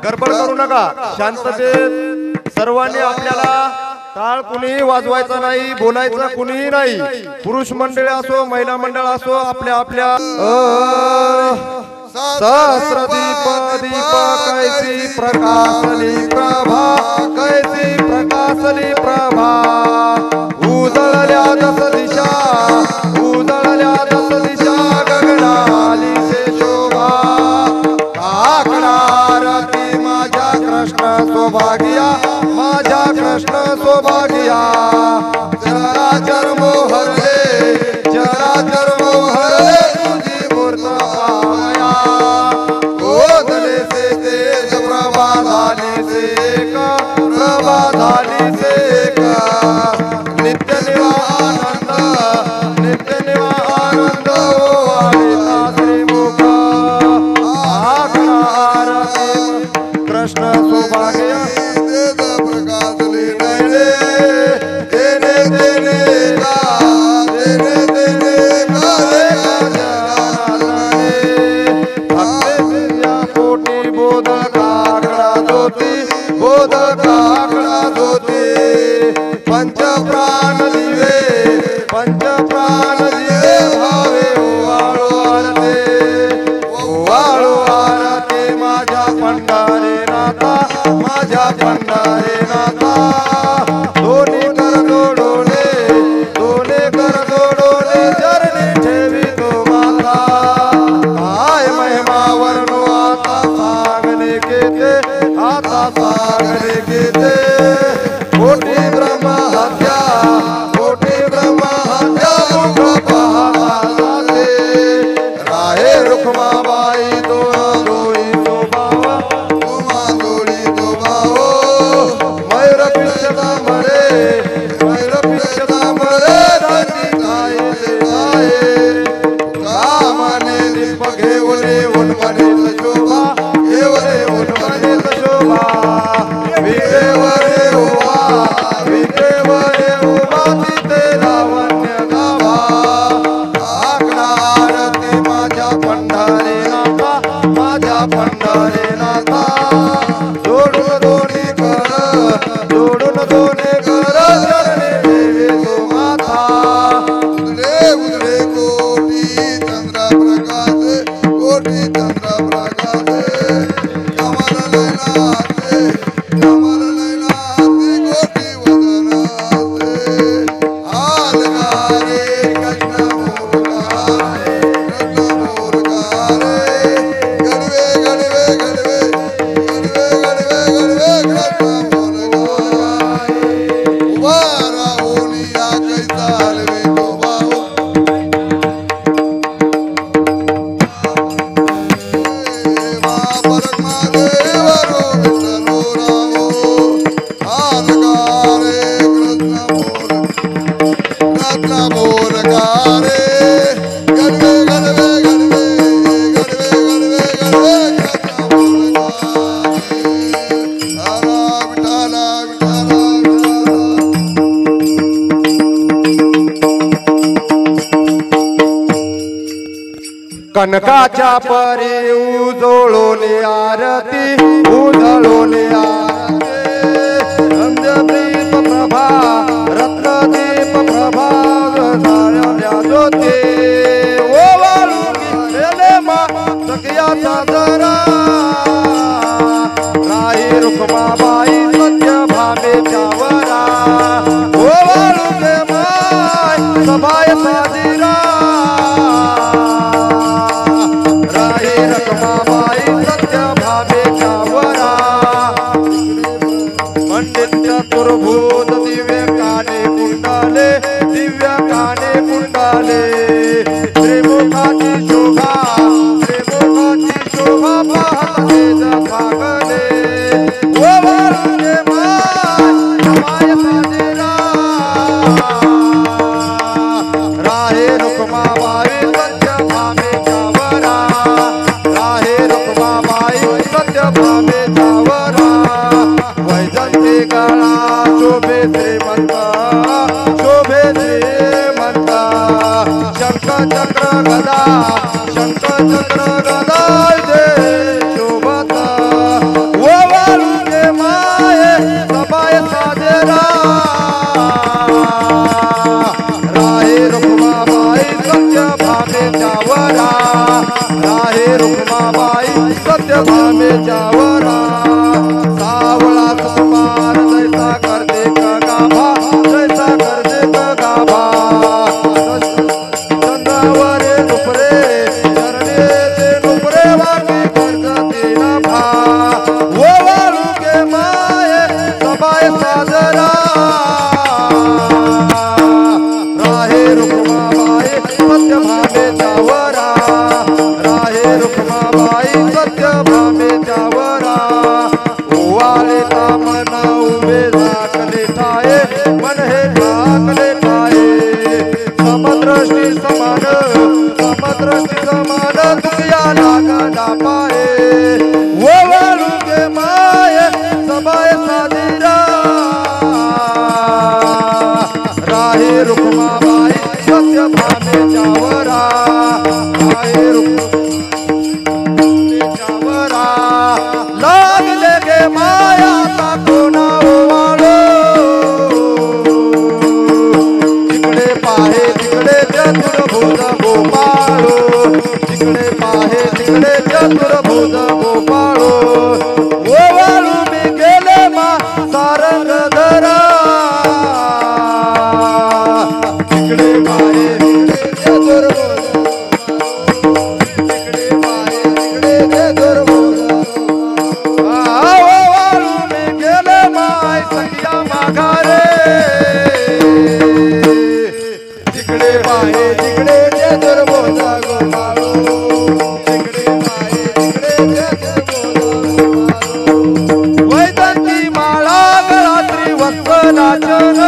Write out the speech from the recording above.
गडबड करू नका, शांततेत सर्वांनी आपल्याला टाळ कुणी वाजवायचा नाही, बोलायचं कुणीही नाही. पुरुष मंडळ असो महिला मंडळ असो आपल्या आपल्या सहस्रदीप दीप कैसी प्रकाशली प्रभा, कैसी प्रकाशली प्रभा. उजळल्या दस दिशा, उजळल्या दस दिशा, गगनाली से शोभा. आरती माझ्या कृष्ण सौभाग्या, माझ्या कृष्ण सौभाग्या. चराचर मोहरले, चराचर मोहरले तुझी मूर्त पाहया. गोधले से तेज प्रभा झाली से का, प्रभा झाली से का. नित्य निवा आनंद, नित्य निवा आनंद ओवाळीता श्रीमुख. आरती कृष्ण सौभाग्य प्रकाशले नयने, तेने तेने गा, तेने तेने गारे गाजनाने. भक्तिया कोटी बोधक आकडा ज्योती, बोधक आकडा ज्योती. पंच प्राण दिवे, पंच प्राण दिवे भावे ओवाळू आरते, ओवाळू आरते माझ्या पंढारे नाथा, माझ्या पंढारे नाथा. दोन्ही कर जोडोले, दोन्ही कर जोडोले चरणी ठेवी तो माता. काय महिमा वर्णू आता सांगणे केते, आता सांगणे केते. कोटी ब्रह्म हत्या, कोटी ब्रह्म हत्या मुख पाहता जाते. राहे रुक्माबाई दोन डोळी शोभावा, तुम्हा डोळी शोभावो. मयूर पिच्छदा मरे, मयूर पिच्छदा मरे धनी काय देवाये. कामाने दीप घेवले उन्मने शोभा, घेवले उन्मने शोभा. विटेवरे उभा, विटेवरे उभा तिथे लावण्य गावा. आकडा आरती माझ्या पंढारे नाथा, माझ्या पंढारे नाथा. जोडून दोन्ही कर, जोडून दोन्ही कर चरणी ठेवी तो माथा. उजळे उजळे कोटी चंद्र प्रकाश, कोटी चंद्र प्रकाश. कमल नयनाचे, कमल नयनाचे कोटी वदनाचे. आलगारे कृष्ण मोरगारे, कृष्ण मोरगारे. गडवे गडवे गडवे, गडवे गडवे गडवे कृष्ण मोरगारे. उभा राहुनी या कैसा हलवे तो भाऊ. परमादेवरो विठ्ठलो रामो. आलगारे कृष्ण मोर, कृष्ण मोरगारे. गडवे गडवे गडवे, गडवे गडवे गडवे कृष्ण मोरगारे. हरा विठ्ठला विठ्ठला विठ्ठला. कनकाच्या परी उजळोली आरती, उजळोली आरती. रंगदीप प्रभा, रत्नदीप प्रभा झाल्या ज्योती. ओवाळू गेले मा सखियाचा जरा. राही रुक्माबाई सत्य भामेच्या वरा. ओवाळू गे माय सभाय साजिरा. राही रुक्माबाई सत्य भामेच्या वरा. पंडित चतुर्भुज दिव्य काने कुंडले, दिव्य काने कुंडले. त्रिमुखाची शोभा, त्रिमुखाची शोभा पाहता तेज भागले. ओवाळू गे माय सभाय साजिरा. राहे चक्र गदा शंख चक्र गदा दे शोभता ओवाळूचे माये सबाय साजेरा राहे रुक्माबाई सत्य भामेच्या वरा राहे रुक्माबाई सत्य भामेच्या वरा सावळा सुमार जैसा करते गाभा जैसा करते गाभा चंद्रावरे नुपरे चरणे ते नुपरे वाटे करते नभा ओवाळू के माये सबाय साजरा राहे रुक्माबाई सत्य भामेच्या वरा राहे रुक्माबाई सत्य भामेच्या वरा ओवाळे मन उभे झाकले ठाये मन हे झाकले ठाये समदृष्टी समान तुझ्या लागला पाये ओवाळू के माये सबाय साजीरा राहे रुक्माबाई सत्य भामेच्या वरा राहे रुक्माबाईच्या वरा लागले गे माया कोणा ओवाळो जिकडे पाहे तिकडे चतुर्भुज गोपाळो जिकडे पाहे तिकडे चतुर्भुज गोपाळो ओवाळू मी गेले मा सारंग धरा जिकडे पाहे तिकडे चतुर्भुज जिकडे पाहे तिकडे चतुर्भुज ओवाळू मी गेले माय सखिया माघारे जिकडे पाहे तिकडे चतुर्भुज गोपाळो जिकडे पाहे तिकडे चतुर्भुज गोपाळो वैदंती माळा गळा त्रिवत्सलाचन